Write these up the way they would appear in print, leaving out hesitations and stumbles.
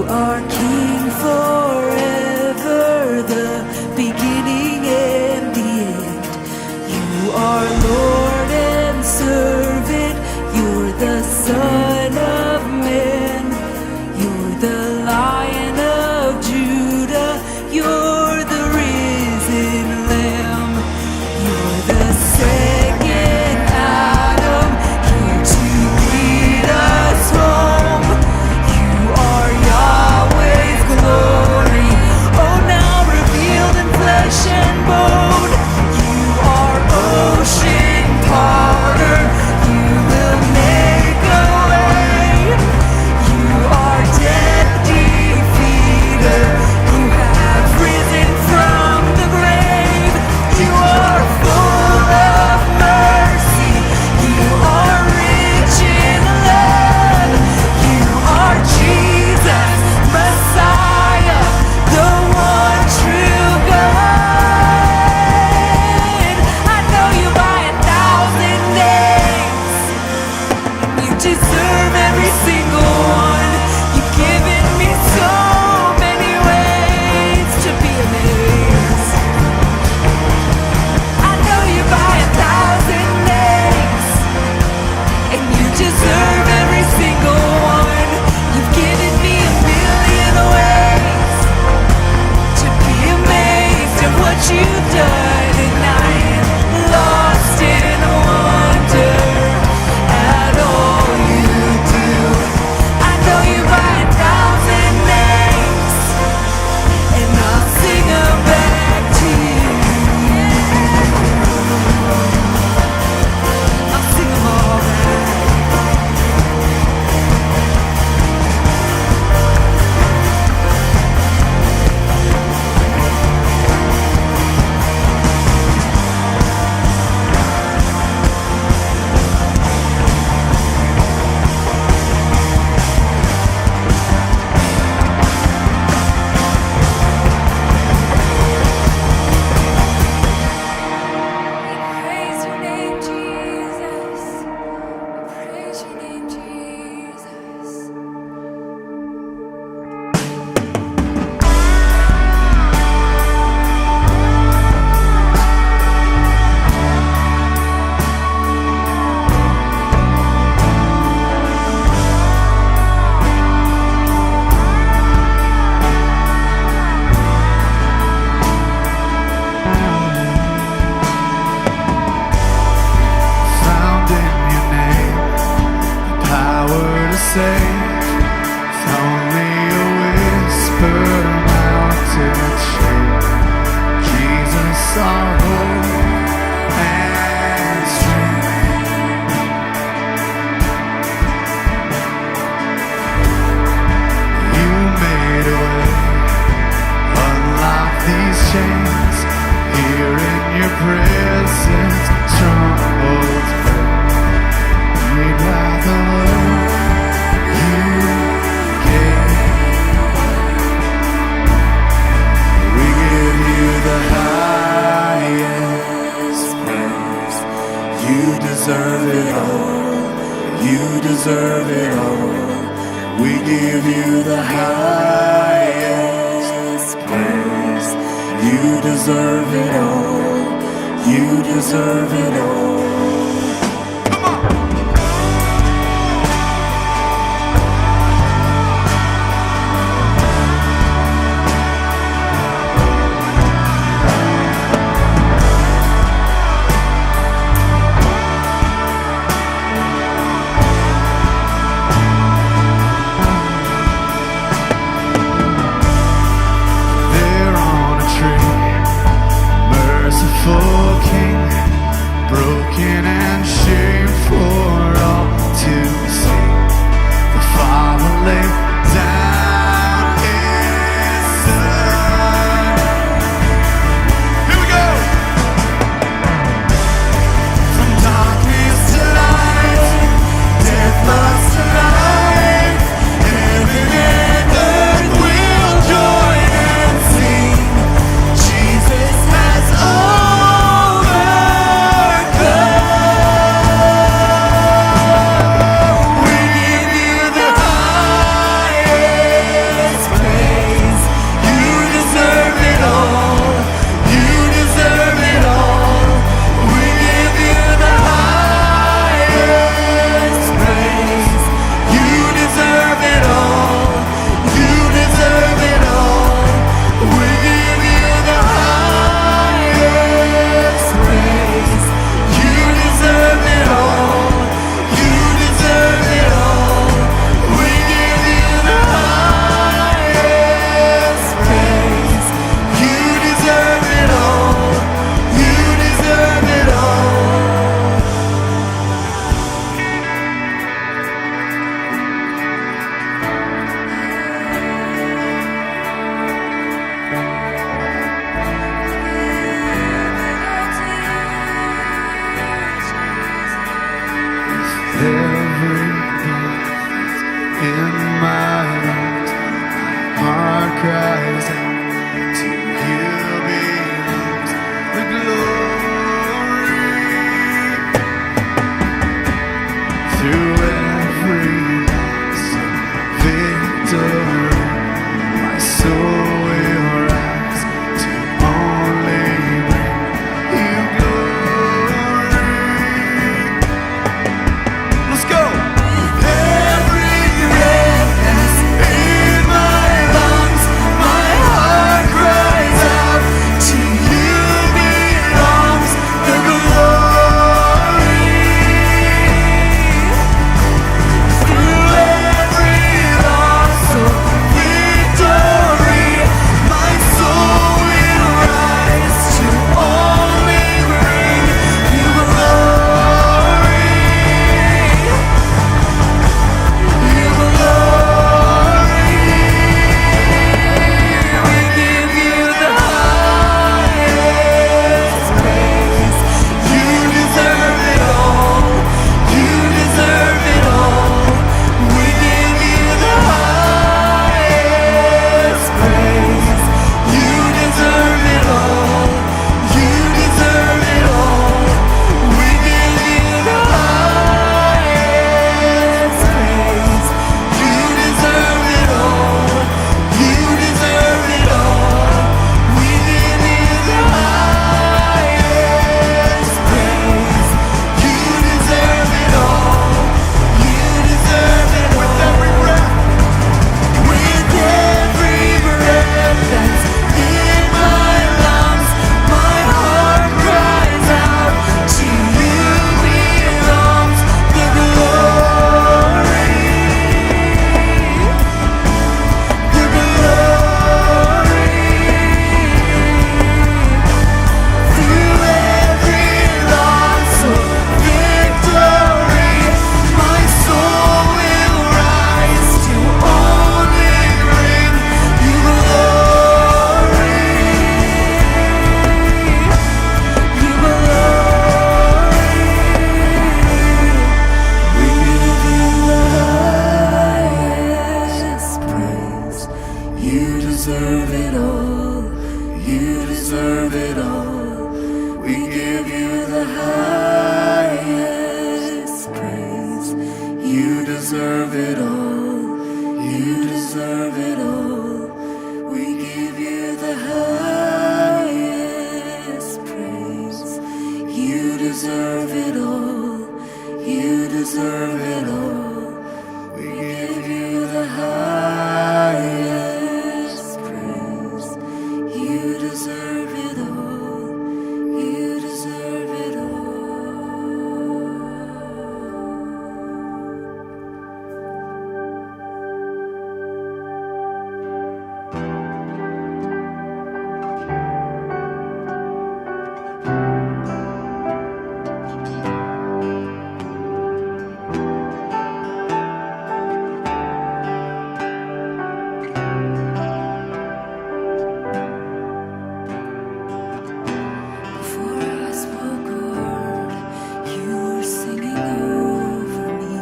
are King forever, the beginning and the end. You are Lord and servant. You're the Son of Man. You're the Lion of Judah. You're the risen Lamb. You're the second Adam, here to lead us home. You are Yahweh's glory, oh now revealed in flesh and bone. You are ocean parter, you will make a way. You are death defeater, you have risen from the grave. You are full of mercy, you are rich in love. You are Jesus, Messiah, the one true God. I know you by 1,000 names, you deserve every single one. You've given me so many ways to be amazed. I know you by 1,000 names, and you deserve every single one. You've given me a million ways to be amazed at what you've done, and I am lost in wonder at all you do. I know you by 1,000 names, and I'll sing them back to you. I'll sing them all back. Praise your name, Jesus. Praise your name, Jesus. Found in your name the power to save. It's only a whisper, mountain shake. Jesus, our hope and strength. You made a way, unlock these chains. Here in your presence, strongholds break. We'd rather you gave. We give you the highest praise. You deserve it all. You deserve it all. We give you the highest praise. You deserve it all. You deserve it all. There on a tree, merciful King, broken goes out. To you belongs the glory. Through every loss and victory, my soul will rise to only bring you glory. Let's go. Every breath that's in my lungs, my heart cries out, to you belongs the glory. Through every loss or victory, my soul will rise to only bring you glory. You glory. We give you the highest praise. You deserve it all. You deserve it all. We give you the highest praise. You deserve it all. You deserve it all. We give you the highest praise. You deserve it all. You deserve it all. We give you the highest praise. You deserve it all. You deserve it all. With every breath that's in my lungs, my heart cries out, to you belongs the glory. The glory. Through every loss or victory, my soul will rise to only bring you glory. You glory. We give you the highest praise. You deserve it all. You deserve it all. We give you the highest praise. You deserve it all. You deserve it all. We give you the highest praise. You deserve it all. You deserve it all. We give you the highest praise. You deserve it all. You deserve it all. Before I spoke a word, you were singing over me.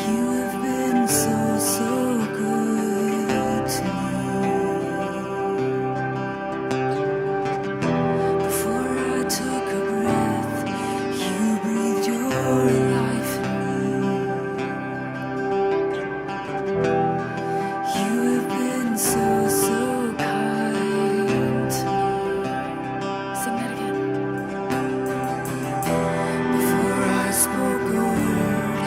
You have been so, so good to me. Before I took a breath, you breathed your life in me. You have been so, so kind to me. Sing that again. Before I spoke a word,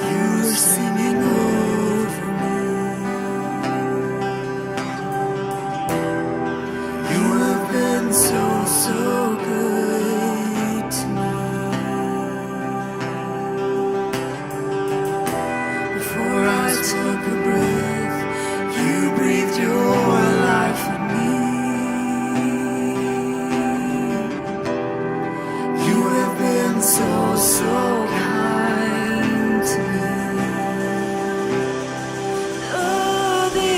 you were singing over me. You have been so, so good to me. Before I took a breath, you breathed your life in me. You have been so, so kind to me. Oh, the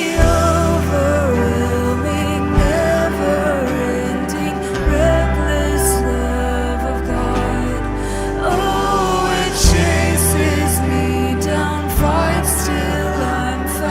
overwhelming, never-ending, reckless love of God. Oh, it chases me down, fights till I'm found.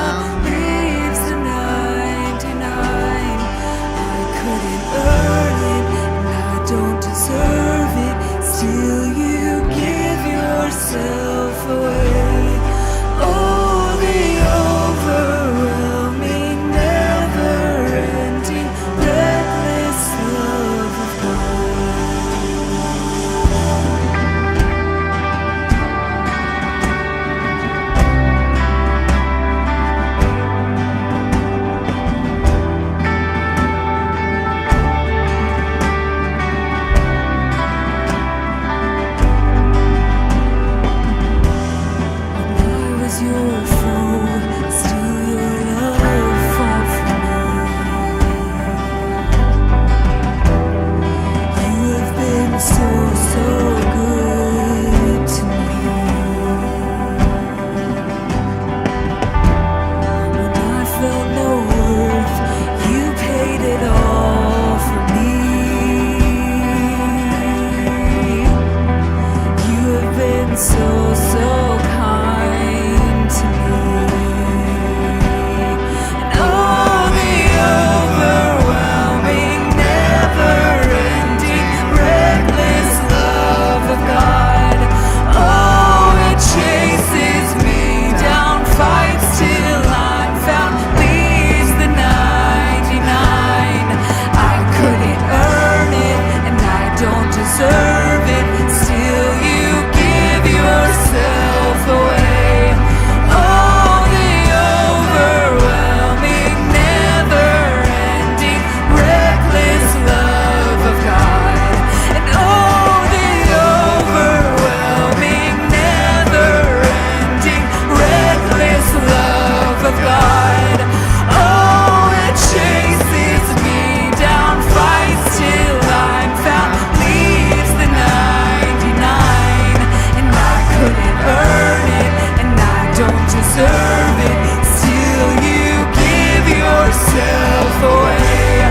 deserve it, still you give yourself away.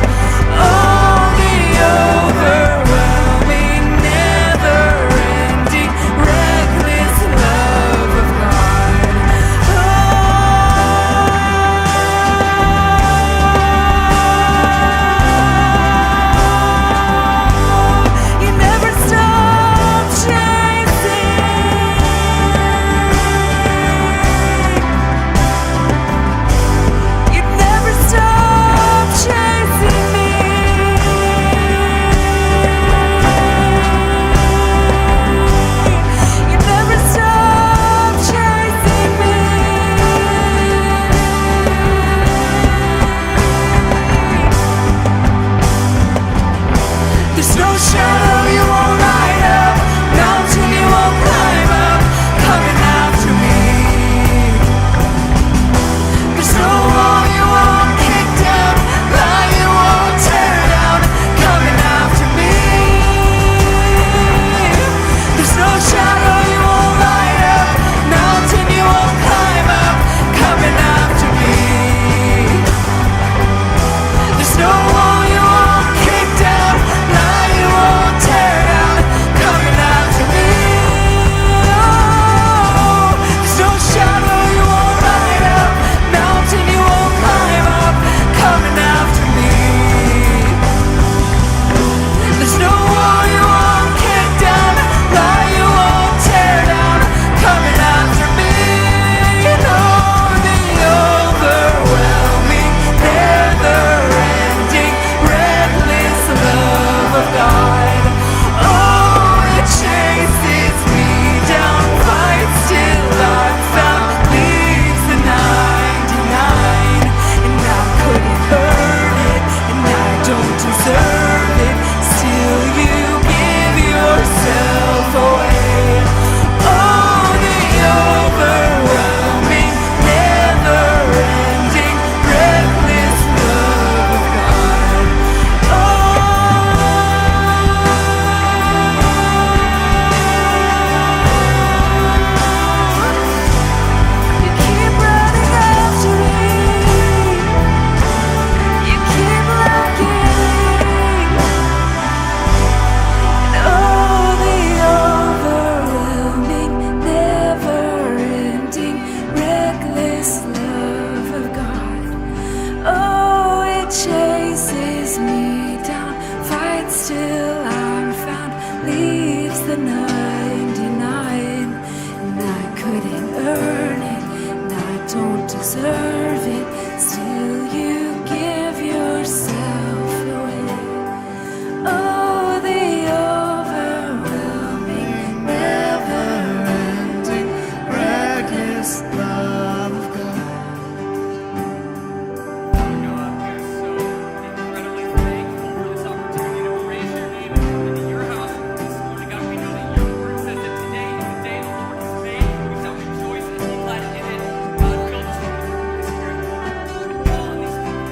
Oh, the overwhelming, never-ending, reckless love of God. Oh, you never stop chasing. You never stop chasing me. You never stop chasing me. There's no shadow you won't light up, mountain you won't climb up, coming after me. There's no wall you won't kick down, lie you won't tear down, coming after me. There's no shadow you won't light up, mountain you won't climb up, coming after me. There's no wall you won't kick down, lie you won't tear down, coming after me. Oh, there's no shadow you won't light up, mountain you won't climb up, coming after me. There's no wall you won't kick down, lie you won't tear down, coming after me. Oh, the overwhelming, never-ending, reckless love of God. Oh, it chases me down, fights till I'm found, leaves the 99, and I couldn't earn it, and I don't deserve it, still you give yourself away. Oh, the overwhelming, never-ending, reckless love of God. You keep running after me. You keep looking. Oh, the overwhelming, never-ending, reckless love of God. Oh, it chases me down, fights till I'm found, leaves the 99, and I couldn't earn it, and I don't deserve it, still you give yourself away. Oh, the overwhelming, never-ending, reckless love of God. God, we are so incredibly thankful for this opportunity to raise your name and come into your house. Lord God, we know that your word says that today is the day the Lord has made. We shall rejoice and be glad in it. God, fill us with the Holy Spirit, Lord. Fall on these people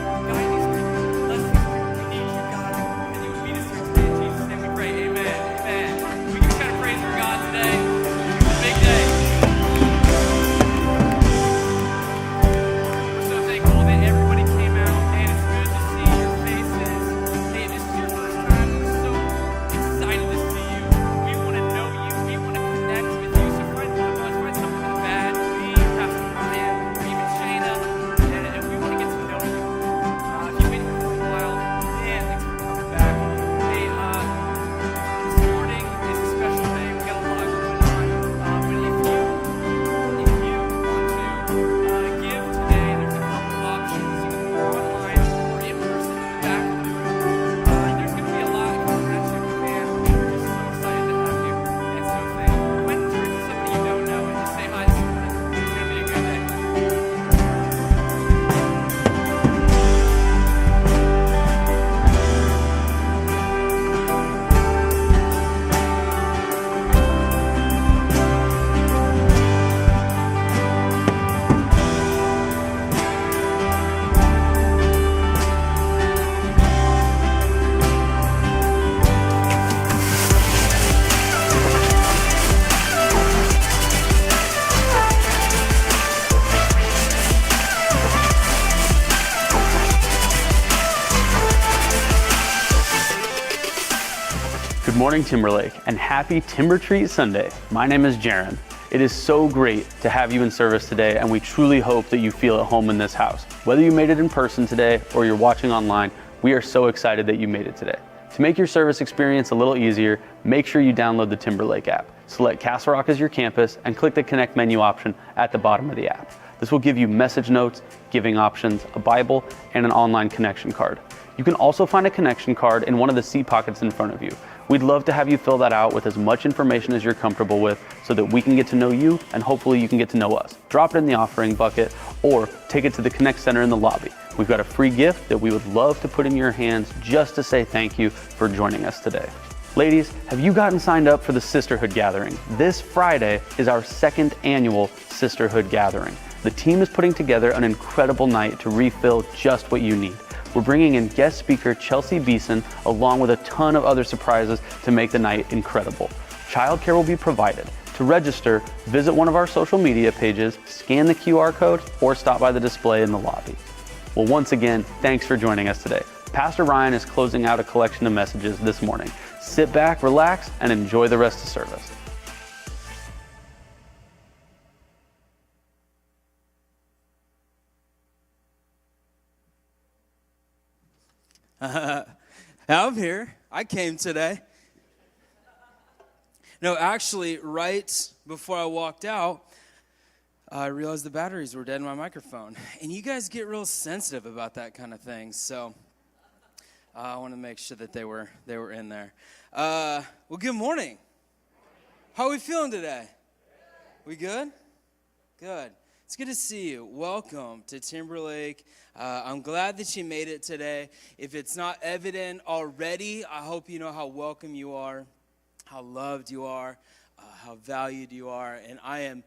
morning, Timberlake, and happy Timber Treat Sunday. My name is Jaron. It is so great to have you in service today, and we truly hope that you feel at home in this house. Whether you made it in person today or you're watching online, we are so excited that you made it today. To make your service experience a little easier, make sure you download the Timberlake app. Select Castle Rock as your campus and click the Connect menu option at the bottom of the app. This will give you message notes, giving options, a Bible, and an online connection card. You can also find a connection card in one of the seat pockets in front of you. We'd love to have you fill that out with as much information as you're comfortable with so that we can get to know you and hopefully you can get to know us. Drop it in the offering bucket or take it to the Connect Center in the lobby. We've got a free gift that we would love to put in your hands just to say thank you for joining us today. Ladies, have you gotten signed up for the Sisterhood Gathering? This Friday is our second annual Sisterhood Gathering. The team is putting together an incredible night to refill just what you need. We're bringing in guest speaker Chelsea Beeson along with a ton of other surprises to make the night incredible. Childcare will be provided. To register, visit one of our social media pages, scan the QR code, or stop by the display in the lobby. Well, once again, thanks for joining us today. Pastor Ryan is closing out a collection of messages this morning. Sit back, relax, and enjoy the rest of service. I'm here. I came today. No, actually, right before I walked out, I realized the batteries were dead in my microphone. And you guys get real sensitive about that kind of thing, so I want to make sure that they were in there. Well, good morning. How are we feeling today? We good? Good. It's good to see you. Welcome to Timberlake. I'm glad that you made it today. If it's not evident already, I hope you know how welcome you are, how loved you are, how valued you are. And I am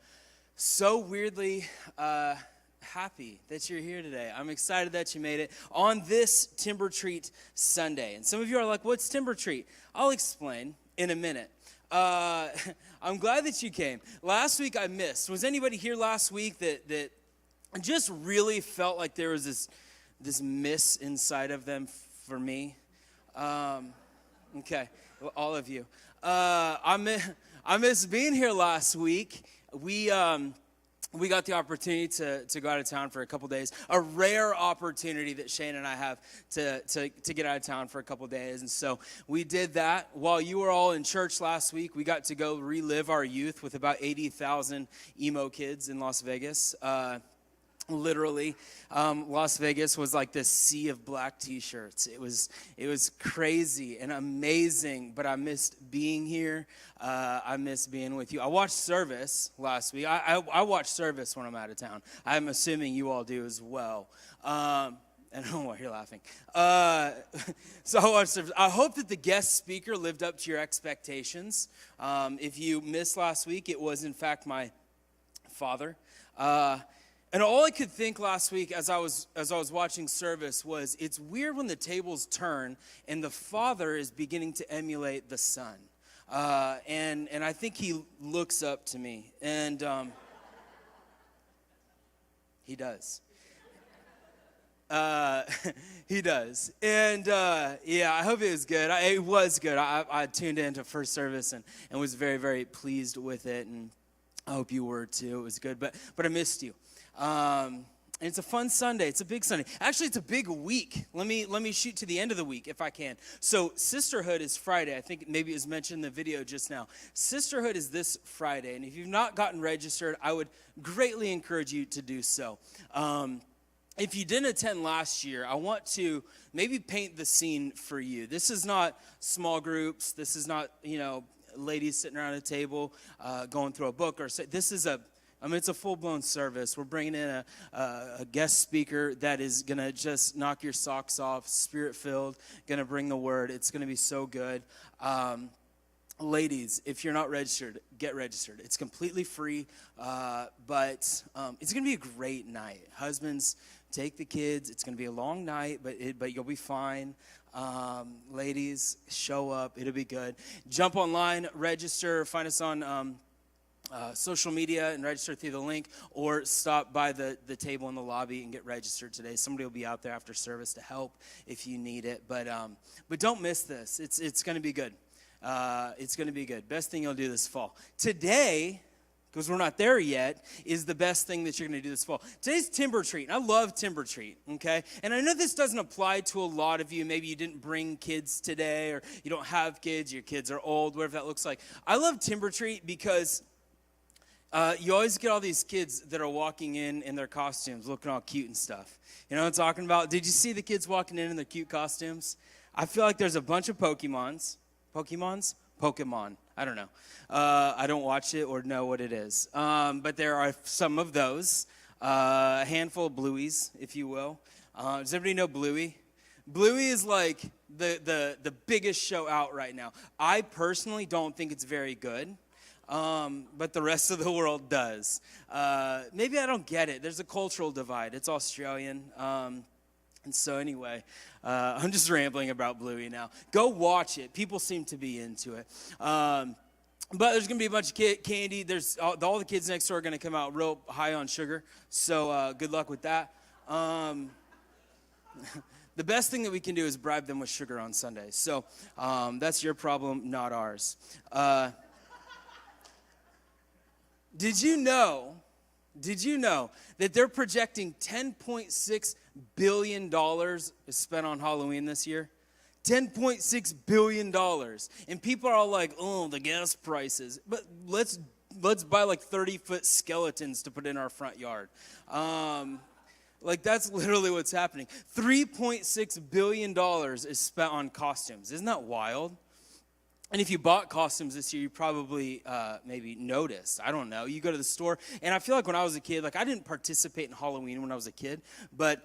so weirdly happy that you're here today. I'm excited that you made it on this Timber Treat Sunday. And some of you are like, what's Timber Treat? I'll explain in a minute. I'm glad that you came. Last week I missed. Was anybody here last week that just really felt like there was this miss inside of them for me? Okay, well, all of you. I miss being here last week. We got the opportunity to go out of town for a couple days. A rare opportunity that Shane and I have to get out of town for a couple days. And so we did that. While you were all in church last week, we got to go relive our youth with about 80,000 emo kids in Las Vegas. Literally, Las Vegas was like this sea of black t-shirts. It was crazy and amazing, but I missed being here. I missed being with you. I watched service last week. I watch service when I'm out of town. I'm assuming you all do as well. I don't know why you're laughing. So I watched service. I hope that the guest speaker lived up to your expectations. If you missed last week, it was in fact my father. And all I could think last week as I was watching service was, it's weird when the tables turn and the father is beginning to emulate the son. And I think he looks up to me, and he does. He does. And yeah, I hope it was good. It was good. I tuned into first service and was very, very pleased with it, and I hope you were too. It was good, but I missed you. And it's a fun Sunday. It's a big Sunday. Actually, it's a big week. Let me shoot to the end of the week if I can. So Sisterhood is Friday. I think maybe it was mentioned in the video just now. Sisterhood is this Friday. And if you've not gotten registered, I would greatly encourage you to do so. If you didn't attend last year, I want to maybe paint the scene for you. This is not small groups. This is not, ladies sitting around a table going through a book. This is it's a full-blown service. We're bringing in a guest speaker that is going to just knock your socks off, spirit-filled, going to bring the word. It's going to be so good. Ladies, if you're not registered, get registered. It's completely free, but it's going to be a great night. Husbands, take the kids. It's going to be a long night, but you'll be fine. Ladies, show up. It'll be good. Jump online, register, find us on social media and register through the link, or stop by the table in the lobby and get registered today. Somebody will be out there after service to help if you need it. But don't miss this. It's going to be good. It's going to be good. Best thing you'll do this fall. Today, because we're not there yet, is the best thing that you're going to do this fall. Today's Timber Treat. I love Timber Treat, okay? And I know this doesn't apply to a lot of you. Maybe you didn't bring kids today, or you don't have kids, your kids are old, whatever that looks like. I love Timber Treat because you always get all these kids that are walking in their costumes, looking all cute and stuff. You know what I'm talking about? Did you see the kids walking in their cute costumes? I feel like there's a bunch of Pokemon. I don't know. I don't watch it or know what it is. But there are some of those. A handful of Blueies, if you will. Does everybody know Bluey? Bluey is like the biggest show out right now. I personally don't think it's very good. But the rest of the world does. Maybe I don't get it. There's a cultural divide. It's Australian. And so anyway, I'm just rambling about Bluey now. Go watch it. People seem to be into it. But there's going to be a bunch of candy. There's all the kids next door are going to come out real high on sugar. So good luck with that. The best thing that we can do is bribe them with sugar on Sundays. So that's your problem, not ours. Did you know that they're projecting $10.6 billion is spent on Halloween this year? $10.6 billion. And people are all like, oh, the gas prices. But let's buy like 30-foot skeletons to put in our front yard. Like that's literally what's happening. $3.6 billion is spent on costumes. Isn't that wild? And if you bought costumes this year, you probably maybe noticed. I don't know. You go to the store, and I feel like when I was a kid, like I didn't participate in Halloween when I was a kid, but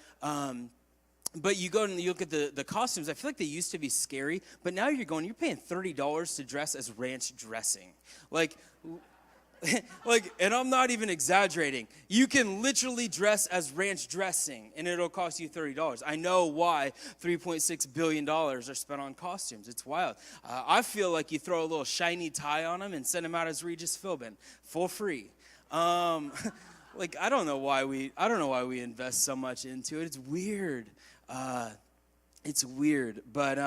you go and you look at the costumes. I feel like they used to be scary, but now you're paying $30 to dress as ranch dressing. Like, and I'm not even exaggerating. You can literally dress as ranch dressing, and it'll cost you $30. I know why $3.6 billion are spent on costumes. It's wild. I feel like you throw a little shiny tie on them and send them out as Regis Philbin for free. Like I don't know why we invest so much into it. It's weird. But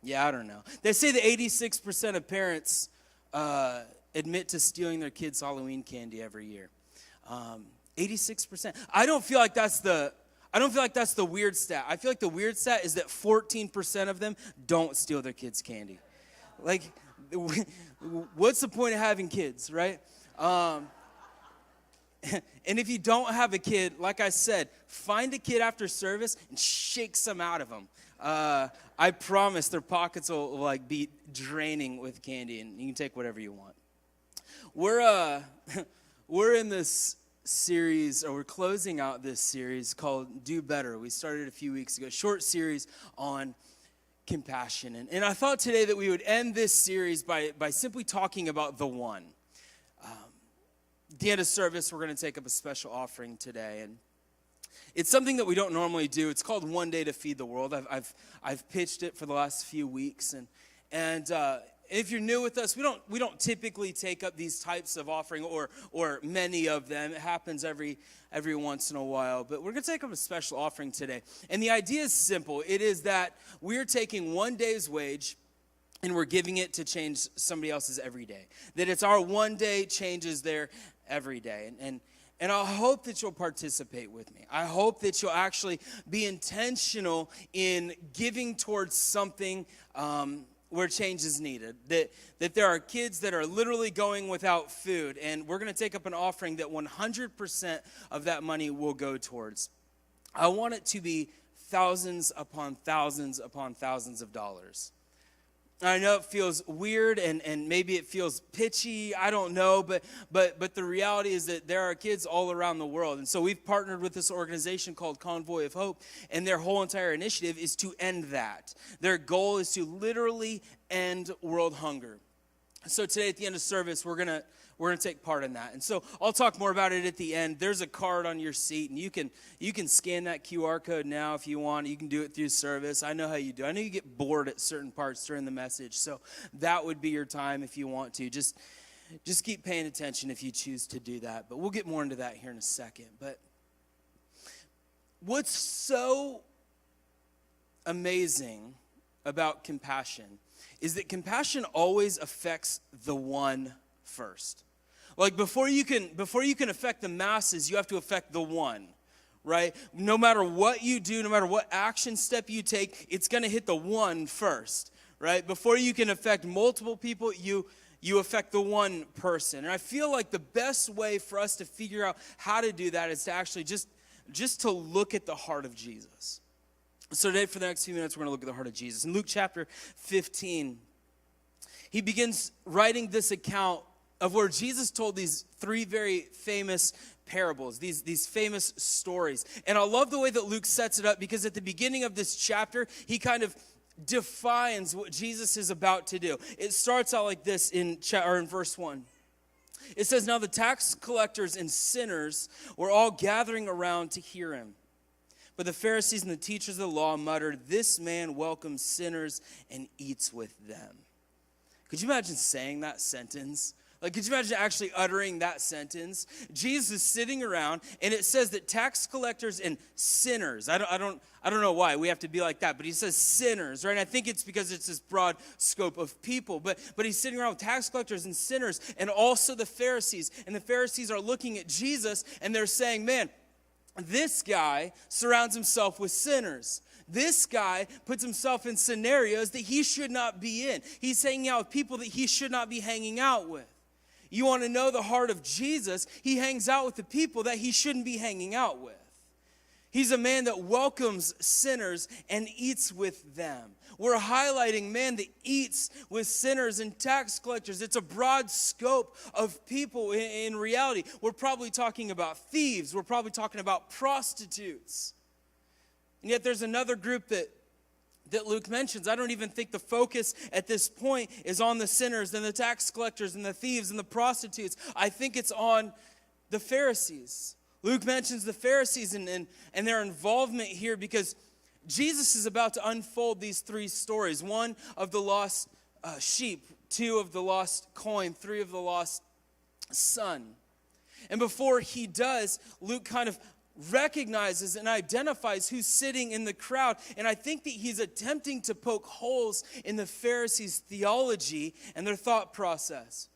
yeah, I don't know. They say that 86% of parents admit to stealing their kids' Halloween candy every year. 86%. I don't feel like that's the weird stat. I feel like the weird stat is that 14% of them don't steal their kids' candy. Like, what's the point of having kids, right? And if you don't have a kid, like I said, find a kid after service and shake some out of them. I promise their pockets will like be draining with candy, and you can take whatever you want. We're in this series, or we're closing out this series called Do Better. We started a few weeks ago, short series on compassion. And I thought today that we would end this series by simply talking about the one. At the end of service, we're going to take up a special offering today. And it's something that we don't normally do. It's called One Day to Feed the World. I've pitched it for the last few weeks. And if you're new with us, we don't typically take up these types of offering or many of them. It happens every once in a while. But we're going to take up a special offering today. And the idea is simple. It is that we're taking one day's wage and we're giving it to change somebody else's every day. That it's our one day changes their every day. And I hope that you'll participate with me. I hope that you'll actually be intentional in giving towards something where change is needed. That there are kids that are literally going without food, and we're going to take up an offering that 100% of that money will go towards. I want it to be thousands upon thousands upon thousands of dollars. I know it feels weird and maybe it feels pitchy, I don't know, but the reality is that there are kids all around the world. And so we've partnered with this organization called Convoy of Hope, and their whole entire initiative is to end that. Their goal is to literally end world hunger. So today at the end of service, we're gonna take part in that. And so I'll talk more about it at the end. There's a card on your seat, and you can scan that QR code now if you want. You can do it through service. I know how you do. I know you get bored at certain parts during the message, so that would be your time if you want to. Just keep paying attention if you choose to do that. But we'll get more into that here in a second. But what's so amazing about compassion is that compassion always affects the one first. Like before you can affect the masses, you have to affect the one, right? No matter what you do, no matter what action step you take, it's going to hit the one first, right? Before you can affect multiple people, you affect the one person. And I feel like the best way for us to figure out how to do that is to actually just to look at the heart of Jesus. So today, for the next few minutes, we're going to look at the heart of Jesus. In Luke chapter 15, he begins writing this account of where Jesus told these three very famous parables, these famous stories. And I love the way that Luke sets it up, because at the beginning of this chapter, he kind of defines what Jesus is about to do. It starts out like this in verse 1. It says, "Now the tax collectors and sinners were all gathering around to hear him. But the Pharisees and the teachers of the law muttered, 'This man welcomes sinners and eats with them.'" Could you imagine saying that sentence? Like, could you imagine actually uttering that sentence? Jesus is sitting around, and it says that tax collectors and sinners. I don't know why we have to be like that, but he says sinners, right? And I think it's because it's this broad scope of people. But he's sitting around with tax collectors and sinners, and also the Pharisees. And the Pharisees are looking at Jesus, and they're saying, "Man, this guy surrounds himself with sinners. This guy puts himself in scenarios that he should not be in. He's hanging out with people that he should not be hanging out with." You want to know the heart of Jesus? He hangs out with the people that he shouldn't be hanging out with. He's a man that welcomes sinners and eats with them. We're highlighting man that eats with sinners and tax collectors. It's a broad scope of people in reality. We're probably talking about thieves. We're probably talking about prostitutes. And yet there's another group that Luke mentions. I don't even think the focus at this point is on the sinners and the tax collectors and the thieves and the prostitutes. I think it's on the Pharisees. Luke mentions the Pharisees and their involvement here, because Jesus is about to unfold these three stories. One of the lost sheep, two of the lost coin, three of the lost son. And before he does, Luke kind of recognizes and identifies who's sitting in the crowd. And I think that he's attempting to poke holes in the Pharisees' theology and their thought process.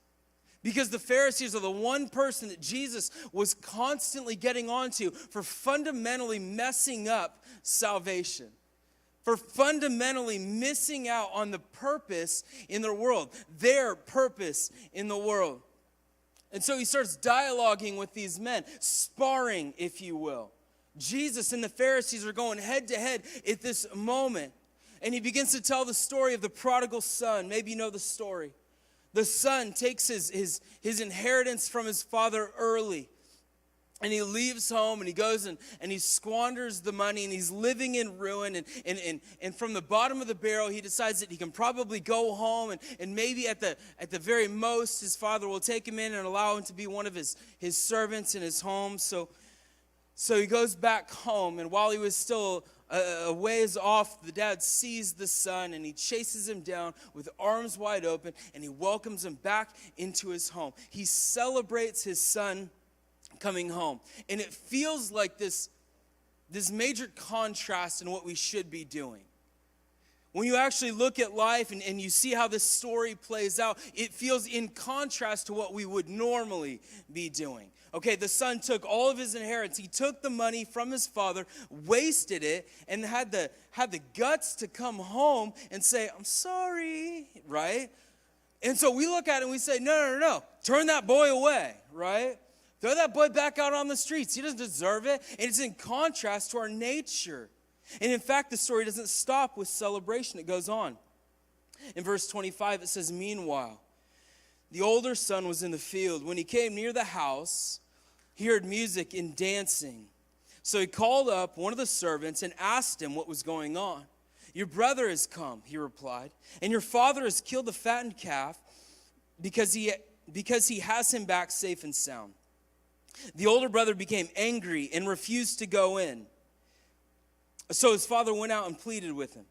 Because the Pharisees are the one person that Jesus was constantly getting onto for fundamentally messing up salvation, for fundamentally missing out on the purpose in their world, their purpose in the world. And so he starts dialoguing with these men, sparring, if you will. Jesus and the Pharisees are going head to head at this moment. And he begins to tell the story of the prodigal son. Maybe you know the story. The son takes his inheritance from his father early. And he leaves home and he goes and he squanders the money, and he's living in ruin. And from the bottom of the barrel, he decides that he can probably go home, and maybe at the very most, his father will take him in and allow him to be one of his servants in his home. So he goes back home, and while he was still a ways off, the dad sees the son, and he chases him down with arms wide open, and he welcomes him back into his home. He celebrates his son coming home. And it feels like this major contrast in what we should be doing. When you actually look at life and you see how this story plays out, it feels in contrast to what we would normally be doing. Okay, the son took all of his inheritance. He took the money from his father, wasted it, and had the guts to come home and say, "I'm sorry," right? And so we look at it and we say, no, turn that boy away, right? Throw that boy back out on the streets. He doesn't deserve it. And it's in contrast to our nature. And in fact, the story doesn't stop with celebration. It goes on. In verse 25, it says, "Meanwhile, the older son was in the field. When he came near the house, he heard music and dancing. So he called up one of the servants and asked him what was going on. 'Your brother has come,' he replied, 'and your father has killed the fattened calf because he has him back safe and sound.' The older brother became angry and refused to go in. So his father went out and pleaded with him.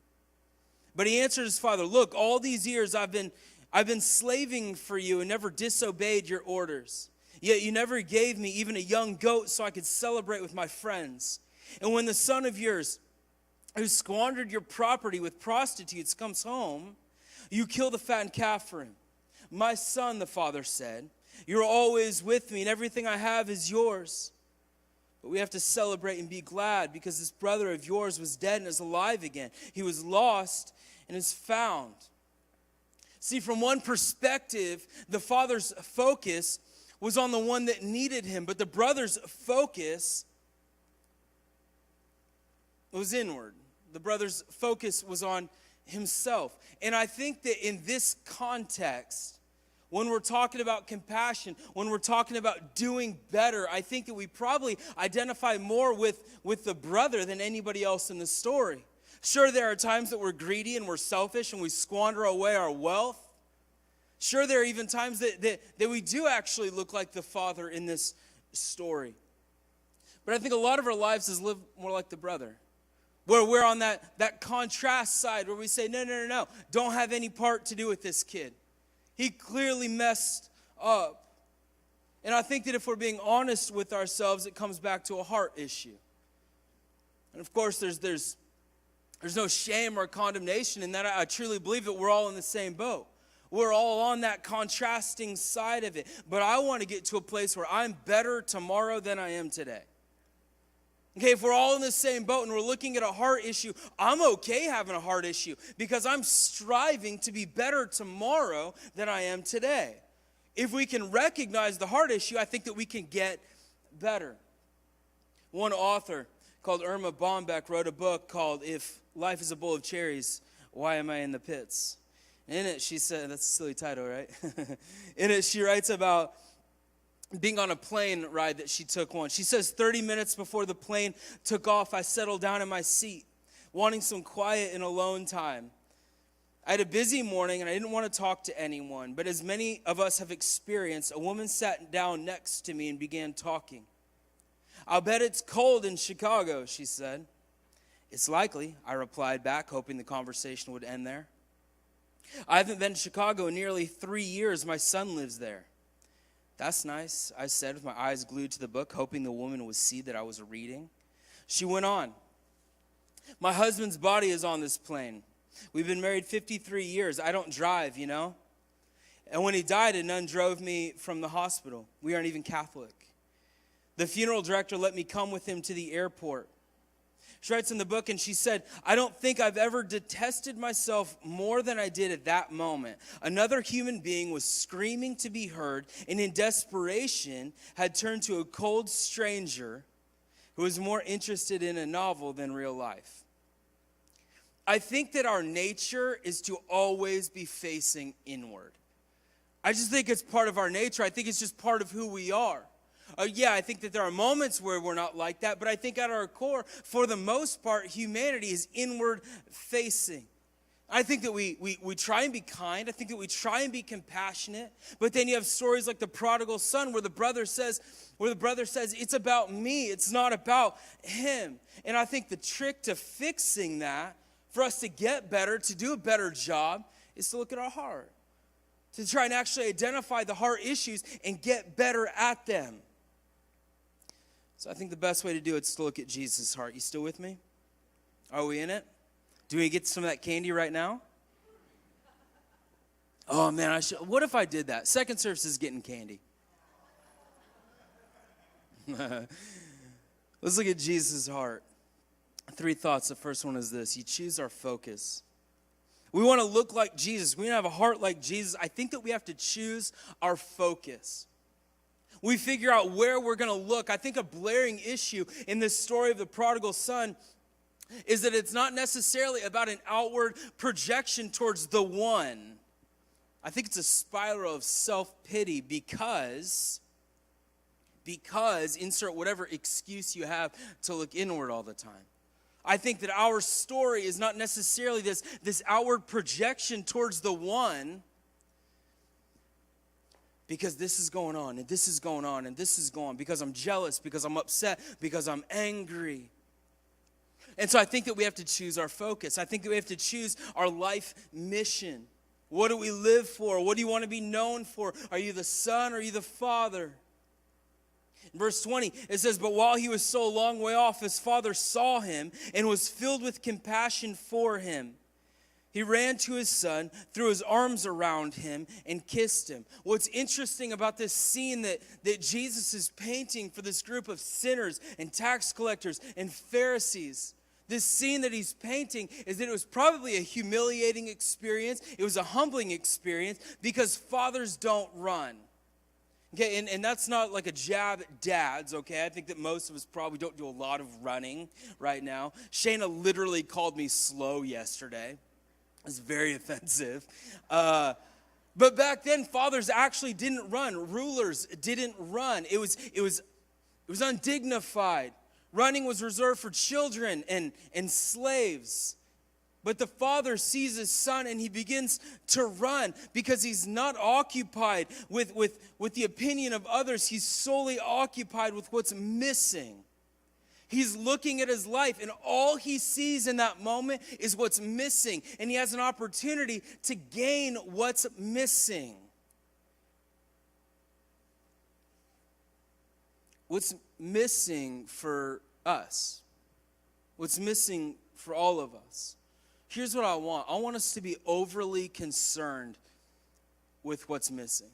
But he answered his father, 'Look, all these years I've been slaving for you and never disobeyed your orders. Yet you never gave me even a young goat so I could celebrate with my friends. And when the son of yours who squandered your property with prostitutes comes home, You kill the fattened calf for him. My son, the father said, you're always with me, and everything I have is yours. But we have to celebrate and be glad because this brother of yours was dead and is alive again. He was lost and is found. See, from one perspective, the father's focus was on the one that needed him, but the brother's focus was inward. The brother's focus was on himself. And I think that in this context, when we're talking about compassion, when we're talking about doing better, I think that we probably identify more with the brother than anybody else in the story. Sure, there are times that we're greedy and we're selfish and we squander away our wealth. Sure, there are even times that we do actually look like the father in this story. But I think a lot of our lives is live more like the brother, where we're on that contrast side where we say, no, don't have any part to do with this kid. He clearly messed up. And I think that if we're being honest with ourselves, it comes back to a heart issue. And of course, there's no shame or condemnation in that. I truly believe that we're all in the same boat. We're all on that contrasting side of it. But I want to get to a place where I'm better tomorrow than I am today. Okay, if we're all in the same boat and we're looking at a heart issue, I'm okay having a heart issue because I'm striving to be better tomorrow than I am today. If we can recognize the heart issue, I think that we can get better. One author called Irma Bombeck wrote a book called If Life is a Bowl of Cherries, Why Am I in the Pits? In it, she said, that's a silly title, right? In it, she writes about being on a plane ride that she took once. She says, 30 minutes before the plane took off, I settled down in my seat, wanting some quiet and alone time. I had a busy morning, and I didn't want to talk to anyone. But as many of us have experienced, a woman sat down next to me and began talking. I'll bet it's cold in Chicago, she said. It's likely, I replied back, hoping the conversation would end there. I haven't been to Chicago in nearly 3 years. My son lives there. That's nice, I said with my eyes glued to the book, hoping the woman would see that I was reading. She went on. My husband's body is on this plane. We've been married 53 years. I don't drive, you know. And when he died, a nun drove me from the hospital. We aren't even Catholic. The funeral director let me come with him to the airport. She writes in the book, and she said, I don't think I've ever detested myself more than I did at that moment. Another human being was screaming to be heard, and in desperation had turned to a cold stranger who was more interested in a novel than real life. I think that our nature is to always be facing inward. I just think it's part of our nature. I think it's just part of who we are. Yeah, I think that there are moments where we're not like that, but I think at our core, for the most part, humanity is inward facing. I think that we try and be kind. I think that we try and be compassionate. But then you have stories like the prodigal son where the brother says, it's about me. It's not about him. And I think the trick to fixing that, for us to get better, to do a better job, is to look at our heart. To try and actually identify the heart issues and get better at them. So I think the best way to do it is to look at Jesus' heart. You still with me? Are we in it? Do we get some of that candy right now? Oh man, what if I did that? Second service is getting candy. Let's look at Jesus' heart. 3 thoughts. The first one is this. You choose our focus. We want to look like Jesus. We want to have a heart like Jesus. I think that we have to choose our focus. We figure out where we're going to look. I think a blaring issue in this story of the prodigal son is that it's not necessarily about an outward projection towards the one. I think it's a spiral of self-pity because insert whatever excuse you have to look inward all the time. I think that our story is not necessarily this outward projection towards the one, because this is going on, and this is going on, and this is going on, because I'm jealous, because I'm upset, because I'm angry. And so I think that we have to choose our focus. I think that we have to choose our life mission. What do we live for? What do you want to be known for? Are you the son or are you the father? In verse 20, it says, but while he was so a long way off, his father saw him and was filled with compassion for him. He ran to his son, threw his arms around him, and kissed him. What's interesting about this scene that Jesus is painting for this group of sinners and tax collectors and Pharisees, this scene that he's painting is that it was probably a humiliating experience. It was a humbling experience because fathers don't run. Okay, and that's not like a jab at dads, okay? I think that most of us probably don't do a lot of running right now. Shayna literally called me slow yesterday. It was very offensive. But back then, fathers actually didn't run. Rulers didn't run. It was undignified. Running was reserved for children and slaves. But the father sees his son and he begins to run because he's not occupied with the opinion of others. He's solely occupied with what's missing. He's looking at his life, and all he sees in that moment is what's missing. And he has an opportunity to gain what's missing. What's missing for us? What's missing for all of us? Here's what I want. I want us to be overly concerned with what's missing.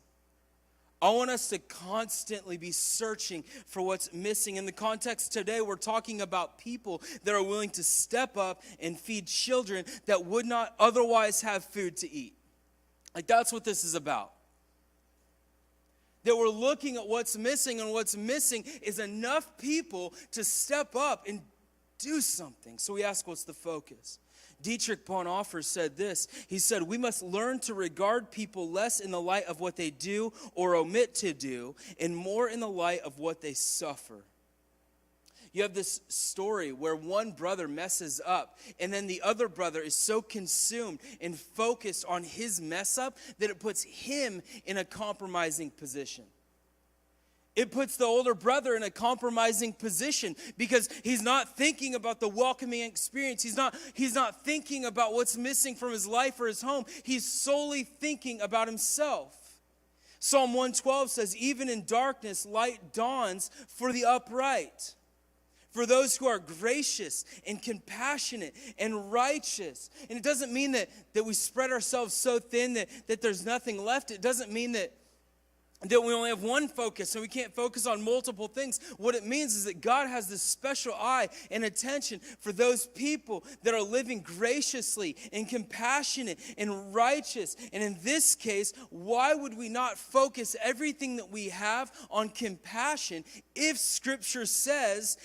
I want us to constantly be searching for what's missing. In the context today, we're talking about people that are willing to step up and feed children that would not otherwise have food to eat. Like, that's what this is about. That we're looking at what's missing, and what's missing is enough people to step up and do something. So we ask, what's the focus? Dietrich Bonhoeffer said this. He said, we must learn to regard people less in the light of what they do or omit to do, and more in the light of what they suffer. You have this story where one brother messes up, and then the other brother is so consumed and focused on his mess up that it puts him in a compromising position. It puts the older brother in a compromising position because he's not thinking about the welcoming experience. He's not thinking about what's missing from his life or his home. He's solely thinking about himself. Psalm 112 says, even in darkness, light dawns for the upright. For those who are gracious and compassionate and righteous. And it doesn't mean that we spread ourselves so thin that there's nothing left. It doesn't mean that we only have one focus and we can't focus on multiple things. What it means is that God has this special eye and attention for those people that are living graciously and compassionate and righteous. And in this case, why would we not focus everything that we have on compassion if Scripture says,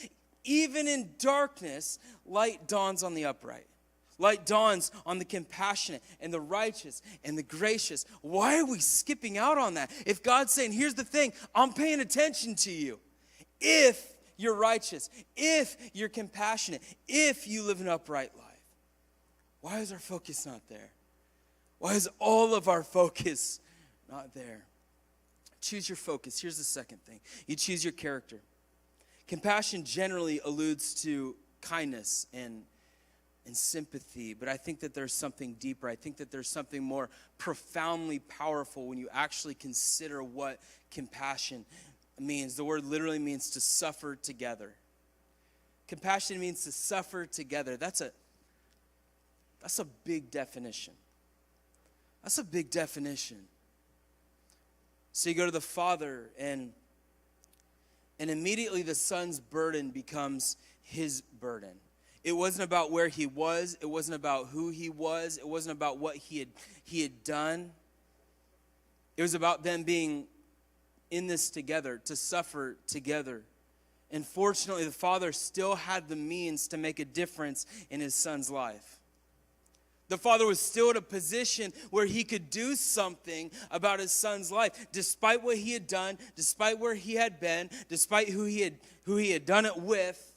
even in darkness, light dawns on the upright? Light dawns on the compassionate and the righteous and the gracious. Why are we skipping out on that? If God's saying, here's the thing, I'm paying attention to you. If you're righteous, if you're compassionate, if you live an upright life. Why is our focus not there? Why is all of our focus not there? Choose your focus. Here's the second thing. You choose your character. Compassion generally alludes to kindness and sympathy, but I think that there's something deeper. I think that there's something more profoundly powerful when you actually consider what compassion means. The word literally means to suffer together. Compassion means to suffer together. That's a big definition. That's a big definition. So you go to the Father, and immediately the Son's burden becomes his burden. It wasn't about where he was. It wasn't about who he was. It wasn't about what he had done. It was about them being in this together, to suffer together. And fortunately, the Father still had the means to make a difference in his Son's life. The Father was still at a position where he could do something about his Son's life, despite what he had done, despite where he had been, despite who he had done it with.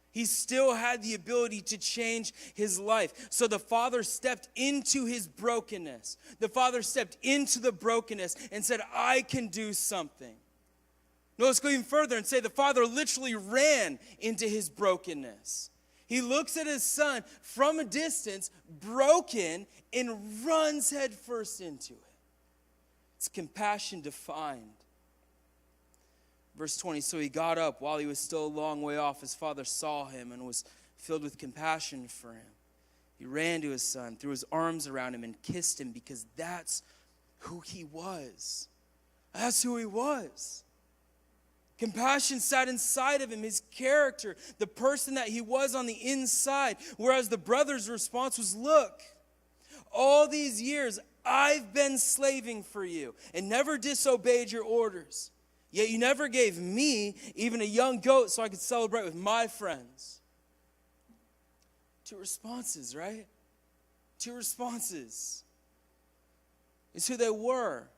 He still had the ability to change his life. So the Father stepped into his brokenness. The Father stepped into the brokenness and said, I can do something. No, let's go even further and say the Father literally ran into his brokenness. He looks at his Son from a distance, broken, and runs headfirst into it. It's compassion defined. Verse 20, so he got up while he was still a long way off. His father saw him and was filled with compassion for him. He ran to his son, threw his arms around him, and kissed him because that's who he was. That's who he was. Compassion sat inside of him, his character, the person that he was on the inside. Whereas the brother's response was, look, all these years I've been slaving for you and never disobeyed your orders. Yet you never gave me even a young goat so I could celebrate with my friends. 2 responses, right? 2 responses. It's who they were.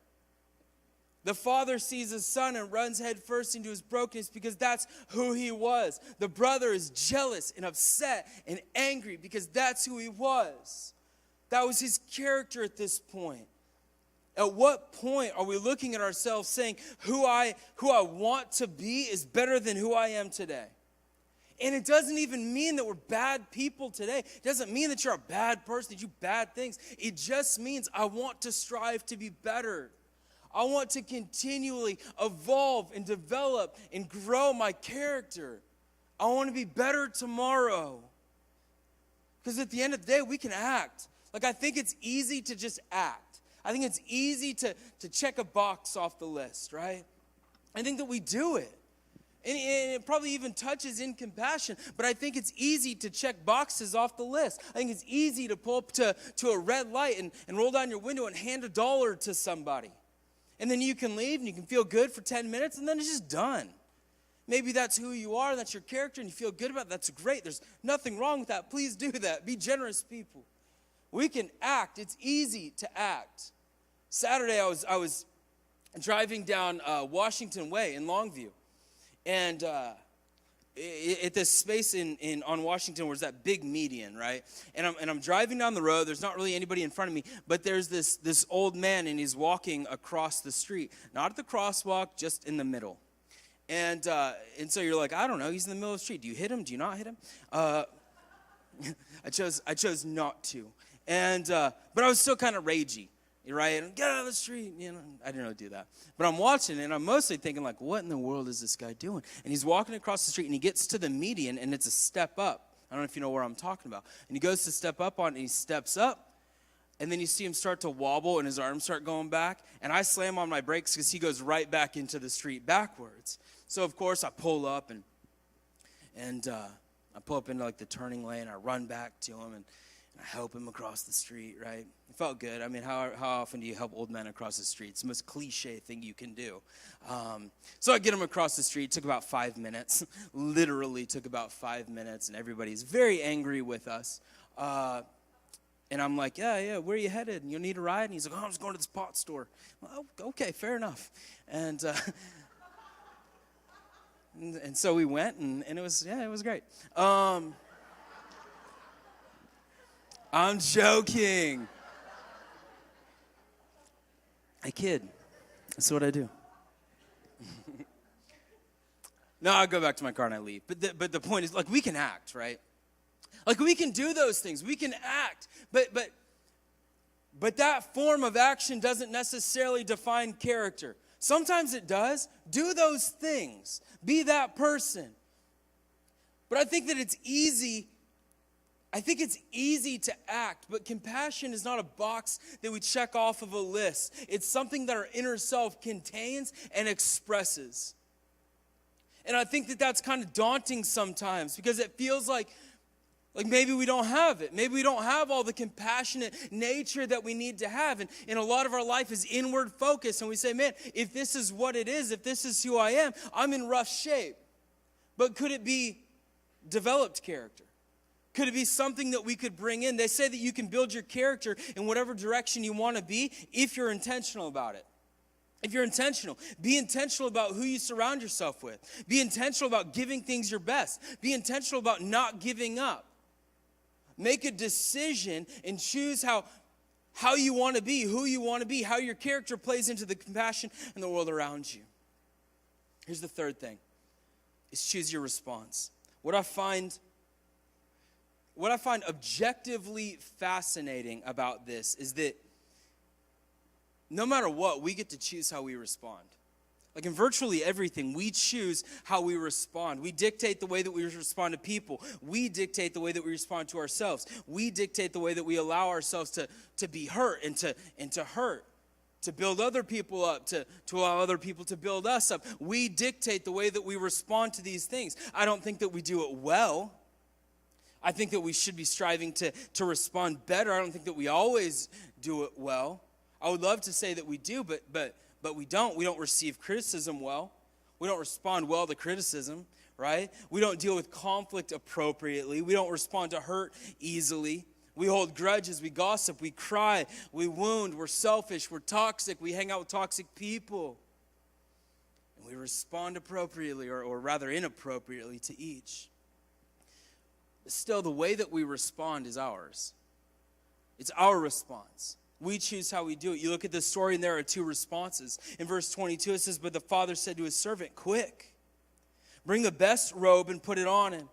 The father sees his son and runs headfirst into his brokenness because that's who he was. The brother is jealous and upset and angry because that's who he was. That was his character at this point. At what point are we looking at ourselves saying, who I want to be is better than who I am today? And it doesn't even mean that we're bad people today. It doesn't mean that you're a bad person, that you do bad things. It just means I want to strive to be better. I want to continually evolve and develop and grow my character. I want to be better tomorrow. Because at the end of the day, we can act. Like, I think it's easy to just act. I think it's easy to check a box off the list, right? I think that we do it. And it probably even touches in compassion, but I think it's easy to check boxes off the list. I think it's easy to pull up to a red light and roll down your window and hand $1 to somebody. And then you can leave and you can feel good for 10 minutes and then it's just done. Maybe that's who you are, that's your character, and you feel good about it. That's great. There's nothing wrong with that. Please do that. Be generous people. We can act. It's easy to act. Saturday, I was driving down Washington Way in Longview. And at this space on Washington where there's that big median, right? And I'm driving down the road. There's not really anybody in front of me, but there's this old man, and he's walking across the street. Not at the crosswalk, just in the middle. And so you're like, I don't know. He's in the middle of the street. Do you hit him? Do you not hit him? I chose not to. And but I was still kind of ragey. Right? And get out of the street. You know, I didn't really do that. But I'm watching, and I'm mostly thinking, like, what in the world is this guy doing? And he's walking across the street, and he gets to the median, and it's a step up. I don't know if you know where I'm talking about. And he goes to step up on it, and he steps up, and then you see him start to wobble, and his arms start going back. And I slam on my brakes because he goes right back into the street backwards. So, of course, I pull up, and I pull up into, like, the turning lane. I run back to him, and I help him across the street, right? It felt good. I mean, how often do you help old men across the street? It's the most cliche thing you can do. So I get him across the street. It took about 5 minutes. Literally took about 5 minutes, and everybody's very angry with us. And I'm like, yeah, where are you headed? And you need a ride? And he's like, I'm just going to this pot store. Well, okay, fair enough. And and so we went, and it was great. I'm joking. I kid. That's what I do. No, I go back to my car and I leave. But the point is, like, we can act, right? Like, we can do those things. We can act. But that form of action doesn't necessarily define character. Sometimes it does. Do those things. Be that person. But I think that it's easy to act, but compassion is not a box that we check off of a list. It's something that our inner self contains and expresses. And I think that that's kind of daunting sometimes because it feels like maybe we don't have it. Maybe we don't have all the compassionate nature that we need to have. And a lot of our life is inward focused. And we say, man, if this is what it is, if this is who I am, I'm in rough shape. But could it be developed character? Could it be something that we could bring in? They say that you can build your character in whatever direction you want to be if you're intentional about it. If you're intentional, be intentional about who you surround yourself with. Be intentional about giving things your best. Be intentional about not giving up. Make a decision and choose how you want to be, who you want to be, how your character plays into the compassion in the world around you. Here's the third thing, is choose your response. What I find objectively fascinating about this is that no matter what, we get to choose how we respond. Like in virtually everything, we choose how we respond. We dictate the way that we respond to people. We dictate the way that we respond to ourselves. We dictate the way that we allow ourselves to be hurt and to hurt, to build other people up, to allow other people to build us up. We dictate the way that we respond to these things. I don't think that we do it well. I think that we should be striving to respond better. I don't think that we always do it well. I would love to say that we do, but we don't. We don't receive criticism well. We don't respond well to criticism, right? We don't deal with conflict appropriately. We don't respond to hurt easily. We hold grudges, we gossip, we cry, we wound, we're selfish, we're toxic, we hang out with toxic people. And we respond appropriately, or rather inappropriately, to each. But still, the way that we respond is ours. It's our response. We choose how we do it. You look at this story, and there are two responses. In verse 22, it says, "But the father said to his servant, 'Quick, bring the best robe and put it on him.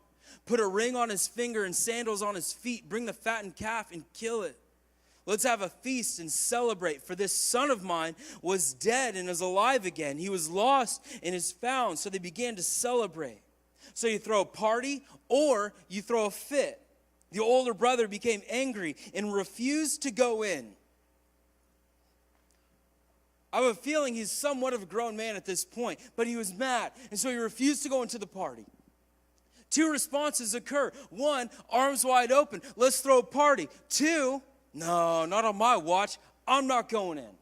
Put a ring on his finger and sandals on his feet. Bring the fattened calf and kill it. Let's have a feast and celebrate. For this son of mine was dead and is alive again. He was lost and is found.' So they began to celebrate." So you throw a party or you throw a fit. The older brother became angry and refused to go in. I have a feeling he's somewhat of a grown man at this point, but he was mad, and so he refused to go into the party. Two responses occur. One, arms wide open, let's throw a party. Two, no, not on my watch, I'm not going in.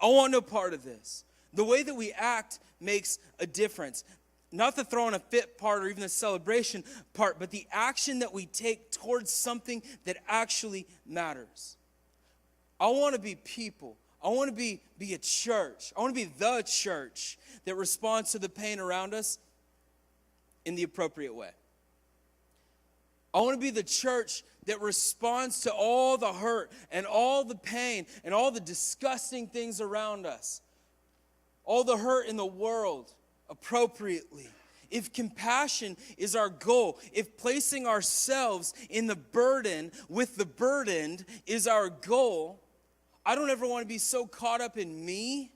I want no part of this. The way that we act makes a difference. Not the throwing a fit part or even the celebration part, but the action that we take towards something that actually matters. I want to be people. I want to be a church. I want to be the church that responds to the pain around us in the appropriate way. I want to be the church that responds to all the hurt and all the pain and all the disgusting things around us. All the hurt in the world appropriately. If compassion is our goal, if placing ourselves in the burden with the burdened is our goal, I don't ever want to be so caught up in me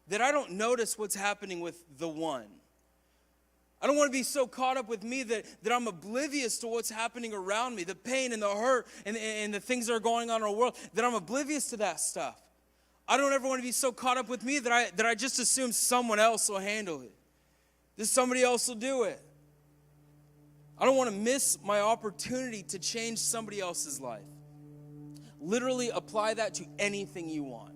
that I don't notice what's happening with the one. I don't want to be so caught up with me that I'm oblivious to what's happening around me, the pain and the hurt and the things that are going on in our world, that I'm oblivious to that stuff. I don't ever want to be so caught up with me that I just assume someone else will handle it, that somebody else will do it. I don't want to miss my opportunity to change somebody else's life. Literally apply that to anything you want.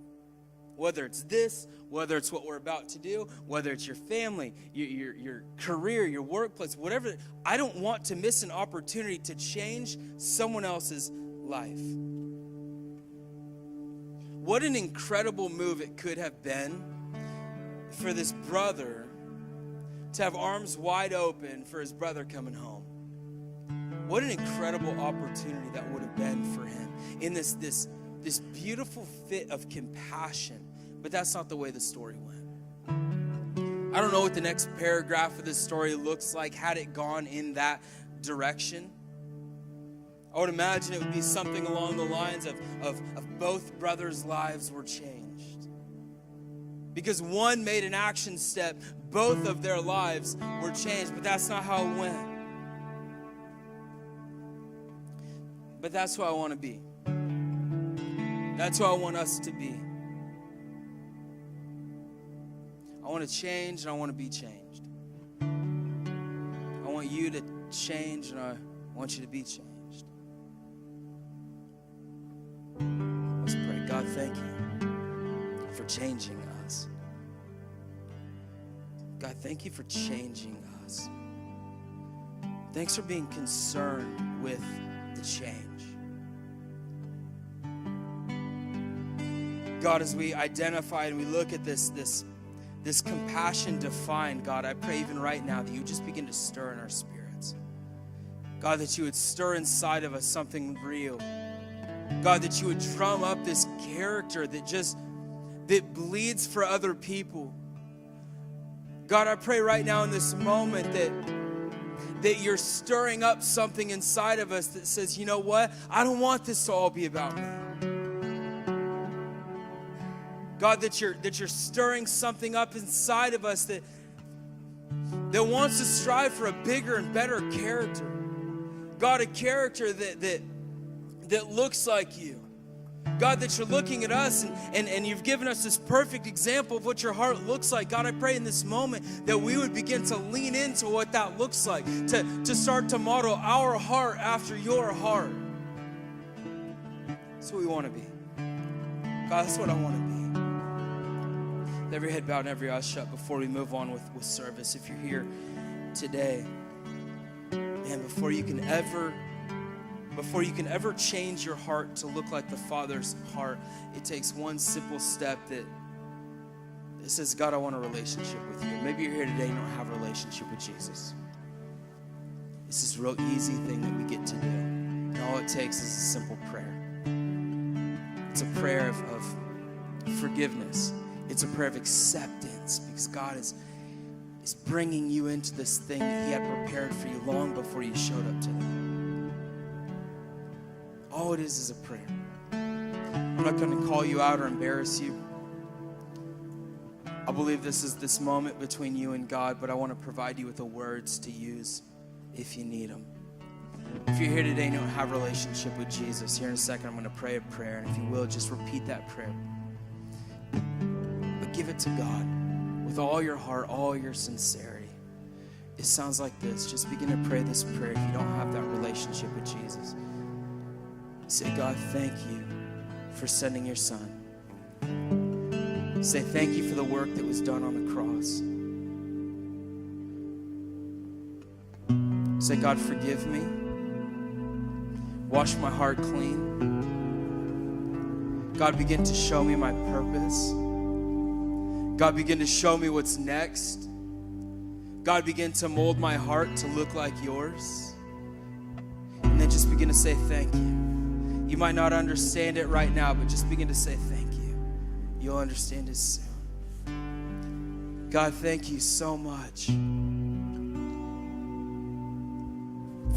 Whether it's this, whether it's what we're about to do, whether it's your family, your career, your workplace, whatever. I don't want to miss an opportunity to change someone else's life. What an incredible move it could have been for this brother to have arms wide open for his brother coming home. What an incredible opportunity that would have been for him in this beautiful fit of compassion. But that's not the way the story went. I don't know what the next paragraph of this story looks like had it gone in that direction. I would imagine it would be something along the lines of both brothers' lives were changed. Because one made an action step, both of their lives were changed. But that's not how it went. But that's who I want to be. That's who I want us to be. I want to change and I want to be changed. I want you to change and I want you to be changed. Let's pray. God, thank you for changing us. God, thank you for changing us. Thanks for being concerned with the change. God, as we identify and we look at this compassion defined, God, I pray even right now that you just begin to stir in our spirits. God, that you would stir inside of us something real. God, that you would drum up this character that bleeds for other people. God, I pray right now in this moment that you're stirring up something inside of us that says, you know what? I don't want this to all be about me. God, that you're stirring something up inside of us that wants to strive for a bigger and better character. God, a character that looks like you. God, that you're looking at us and you've given us this perfect example of what your heart looks like. God, I pray in this moment that we would begin to lean into what that looks like, to start to model our heart after your heart. That's what we want to be. God, that's what I want to be. With every head bowed and every eye shut before we move on with service. If you're here today, and before you can ever change your heart to look like the Father's heart, it takes one simple step that says, God, I want a relationship with you. Maybe you're here today and you don't have a relationship with Jesus. It's this real easy thing that we get to do. And all it takes is a simple prayer. It's a prayer of forgiveness. It's a prayer of acceptance, because God is bringing you into this thing that he had prepared for you long before you showed up today. All it is a prayer. I'm not going to call you out or embarrass you. I believe this is this moment between you and God, but I want to provide you with the words to use if you need them. If you're here today and you don't have a relationship with Jesus, here in a second I'm going to pray a prayer, and if you will, just repeat that prayer. But give it to God with all your heart, all your sincerity. It sounds like this. Just begin to pray this prayer if you don't have that relationship with Jesus. Say, God, thank you for sending your son. Say, thank you for the work that was done on the cross. Say, God, forgive me. Wash my heart clean. God, begin to show me my purpose. God, begin to show me what's next. God, begin to mold my heart to look like yours. And then just begin to say thank you. You might not understand it right now, but just begin to say thank you. You'll understand it soon. God, thank you so much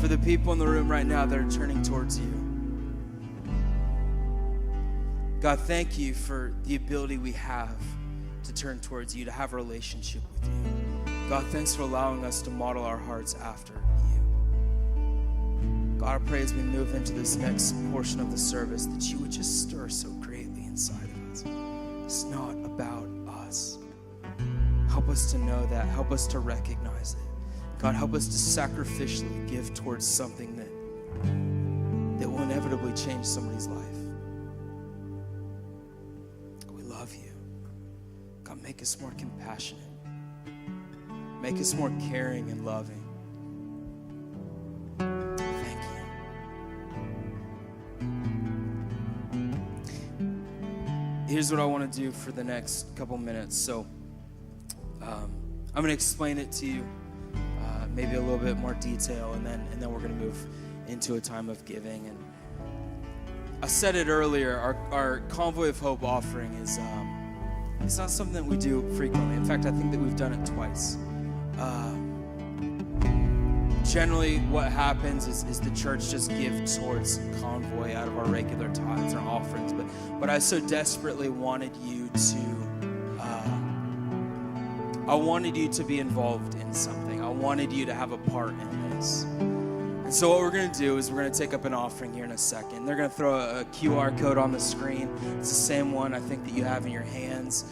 for the people in the room right now that are turning towards you. God, thank you for the ability we have to turn towards you, to have a relationship with you. God, thanks for allowing us to model our hearts after you. God, I pray as we move into this next portion of the service that you would just stir so greatly inside of us. It's not about us. Help us to know that. Help us to recognize it. God, help us to sacrificially give towards something that will inevitably change somebody's life. We love you. God, make us more compassionate. Make us more caring and loving. Thank you. Here's what I want to do for the next couple minutes. So I'm going to explain it to you, maybe a little bit more detail, and then we're going to move into a time of giving. And I said it earlier, our Convoy of Hope offering is it's not something that we do frequently. In fact, I think that we've done it twice. Generally, what happens is the church just gives towards Convoy out of our regular tithes and our offerings. But I so desperately wanted you to be involved in something. I wanted you to have a part in this. And so what we're going to do is we're going to take up an offering here in a second. They're going to throw a QR code on the screen. It's the same one I think that you have in your hands.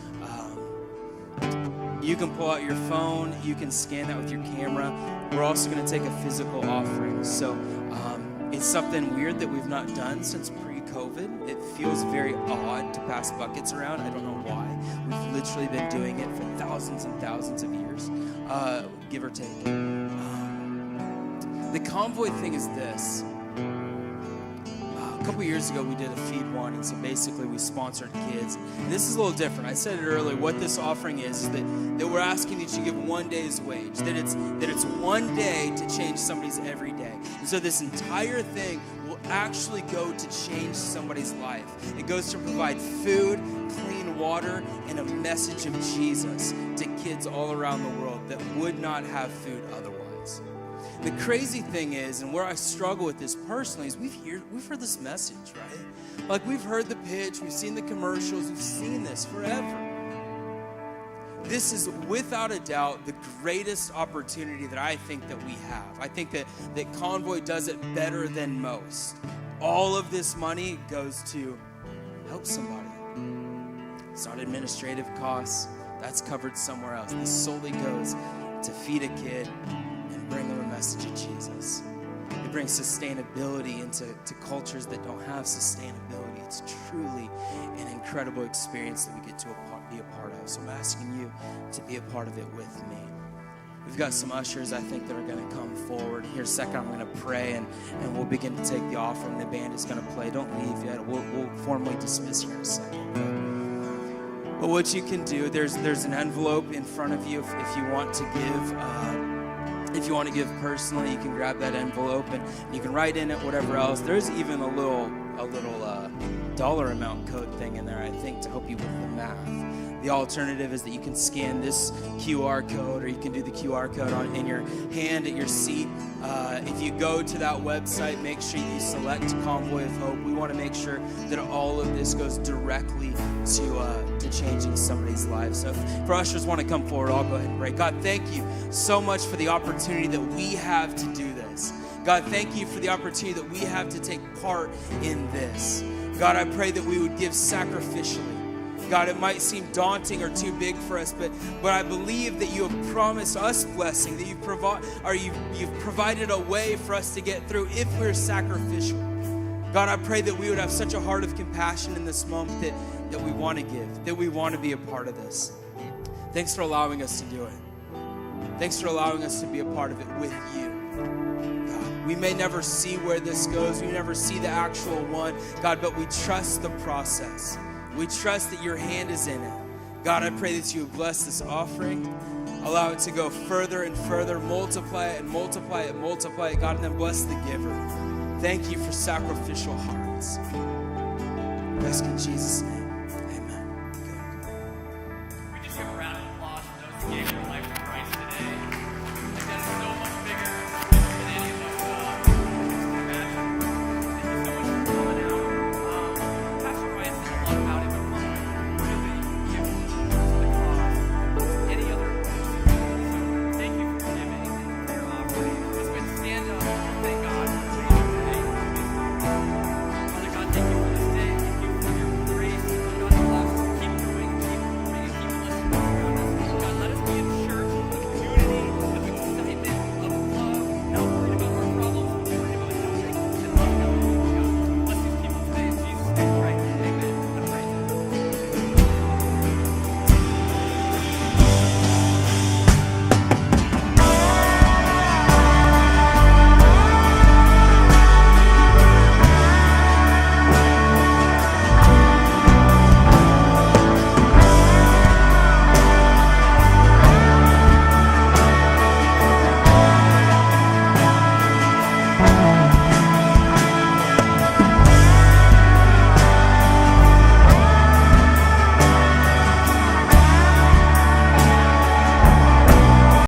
You can pull out your phone. You can scan that with your camera. We're also going to take a physical offering. So it's something weird that we've not done since pre-COVID. It feels very odd to pass buckets around. I don't know why. We've literally been doing it for thousands and thousands of years, give or take. The Convoy thing is this. A couple years ago, we did a Feed One, and so basically we sponsored kids. And this is a little different. I said it earlier. What this offering is that we're asking that you give one day's wage, that it's one day to change somebody's every day. And so this entire thing will actually go to change somebody's life. It goes to provide food, clean water, and a message of Jesus to kids all around the world that would not have food otherwise. The crazy thing is, and where I struggle with this personally, is we've heard this message, right? Like we've heard the pitch, we've seen the commercials, we've seen this forever. This is without a doubt the greatest opportunity that I think that we have. I think that Convoy does it better than most. All of this money goes to help somebody. It's not administrative costs. That's covered somewhere else. This solely goes to feed a kid and bring them a message of Jesus. It brings sustainability into cultures that don't have sustainability. It's truly an incredible experience that we get to be a part of. So I'm asking you to be a part of it with me. We've got some ushers, I think, that are going to come forward. Here in a second, I'm going to pray, and we'll begin to take the offering. The band is going to play. Don't leave yet. We'll formally dismiss here in a second. But what you can do, there's an envelope in front of you if you want to give. If you want to give personally, you can grab that envelope and you can write in it whatever else. There's even a little dollar amount code thing in there, I think, to help you with the math. The alternative is that you can scan this QR code, or you can do the QR code in your hand at your seat. If you go to that website, make sure you select Convoy of Hope. We want to make sure that all of this goes directly to changing somebody's life. So if our ushers want to come forward, I'll go ahead and pray. God, thank you so much for the opportunity that we have to do this. God, thank you for the opportunity that we have to take part in this. God, I pray that we would give sacrificially. God, it might seem daunting or too big for us, but I believe that you have promised us blessing, that you've provided a way for us to get through if we're sacrificial. God, I pray that we would have such a heart of compassion in this moment that we want to give, that we want to be a part of this. Thanks for allowing us to do it. Thanks for allowing us to be a part of it with you. God, we may never see where this goes. We never see the actual one, God, but we trust the process. We trust that your hand is in it. God, I pray that you would bless this offering. Allow it to go further and further. Multiply it and multiply it and multiply it, God, and then bless the giver. Thank you for sacrificial hearts. Ask in Jesus' name.